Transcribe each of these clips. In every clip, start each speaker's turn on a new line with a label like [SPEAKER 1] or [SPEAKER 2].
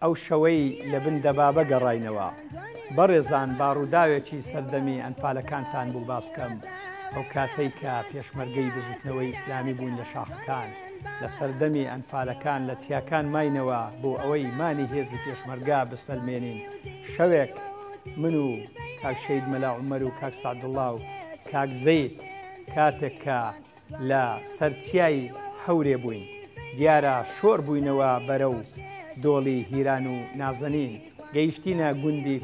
[SPEAKER 1] ئەو شەوەی لە بن دەبابە گەڕاینەوە. بەڕێزان باڕووداوێکی سەردەمی ئەنفالەکانتان بوو باس بکەم. ئەو کاتەی کە پێشمەرگەی بزوتنەوەی ئیسلامی بوون لە شاخەکان لە سەردەمی ئەنفالەکان لە چیاکان ماینەوە بۆ ئەوەی مانی هێزی پێشمەرگا بسەلمێنین. شەوێک من و کاک شەید مەلا عومەر و کاک سعدوڵڵا و کاک زەید کاتێک کە لە سەرچیای هەورێ بووین دیارە شۆر بووینەوە بەرەو دۆڵی هیران و نازەنین. گەیشتینە گوندی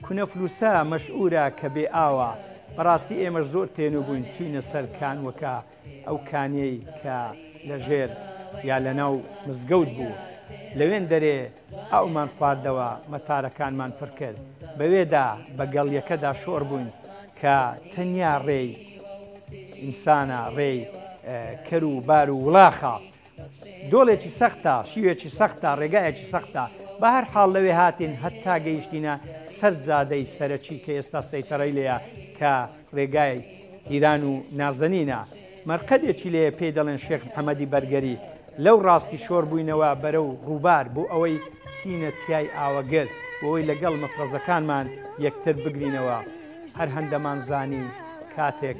[SPEAKER 1] کونەفلوسا مەشعورە کە بێ ئاوە. بەڕاستی ئێمەش زۆر تێن و بووین چینە سەر کانوەکە ئەو کانیەی کە لە ژێر یا لە ناو مزگەوت بوو. لەوێن دەرێ ئاومان خواردەوە مەتارەکانمان پڕ کرد. بەوێدا بە گەڵیەکەدا شۆر بووین کە تەنیا ڕێی ئینسانە، ڕێی کەر و بار و وڵاخە. دۆڵێکی سەختە، شیوێکی سەختە، ڕێگایەکی سەختە. بە هەر حاڵ لەوێ هاتین هەتا گەیشتینە سەر جادەی سەرەکی کە ئێستا سەیتەڕەی لێیە کە ڕێگای هیران و نازەنینە. مەرقەدێکی لێ پێی دەڵێن شێخ محەممەدی بەرگەری. لەو ڕاستی شۆر بووینەوە بەرەو ڕووبار بۆ ئەوەی چینە چیای ئاوەگەر بۆ ئەوەی لەگەڵ مەفرەزەکانمان یەکتر بگرینەوە. هەر هەندەمان زانی کاتێک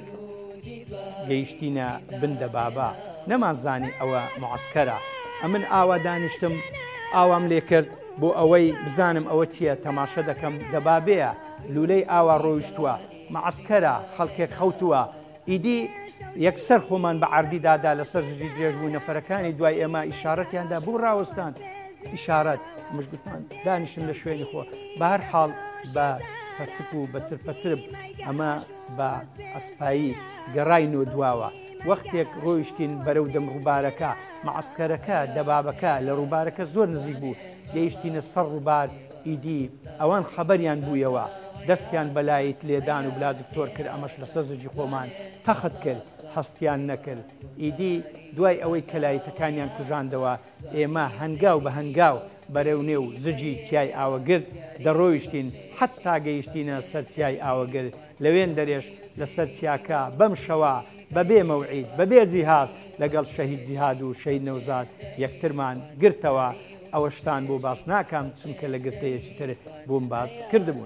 [SPEAKER 1] گەیشتینە بندە بابا نەمانزانی ئەوە معسکەرە. ئەمن ئاوا دانیشتم ئاوام لێ کرد بۆ ئەوەی بزانم ئەوە چییە، تەماشە دەکەم دەبابەیە لولەی ئاوا ڕۆیشتووە معسکەرە خەڵکێک خەوتووە. ئیدی یەکسەر خۆمان بە عەردی دادا لەسەر ژی درێژ بوو. نەفەرەکانی دوای ئێمە ئیشارەتیاندا بۆ ڕاوەستان ئیشارەت مژگوتمان دانیشتم لە شوێنی خۆ. بە هەر حاڵ بە چپەچپ و بە چرپەچرب ئەمە بە ئەسپایی گەڕاینەوە دواوە. وەختێک ڕۆیشتین بەرەو دەم ڕووبارەکە معسکەرەکە دەبابەکە لە ڕووبارەکە زۆر نزیک بوو. گەیشتینە سەر ڕووبار. ئیدی ئەوان خەبەریان بوویەوە دەستیان بەلایت لێدان و بلاجکتۆر کرد. ئەمەش لە سەرزجی خۆمان تەخت کرد، هەستیان نەکرد. ئیدی دوای ئەوەی کەلایتەکانیان کوژاندەوە ئێمە هەنگاو بە هەنگاو بەرەو نێو زجی چیای ئاوەگرد دەڕۆیشتین حتا گەیشتینە سەر چیای ئاوەگرد. لەوێن دەرێش لەسەر چیاکە بەم شەوە بەبێ مەوعید بەبێ جیهاز لەگەڵ شەهید جیهاد و شەید نەوزاد یەکترمان گرتەوە. ئەوە شتان بۆ باس ناکەم چونکە لە گرتەیەکی تر بۆم باس کردبوون.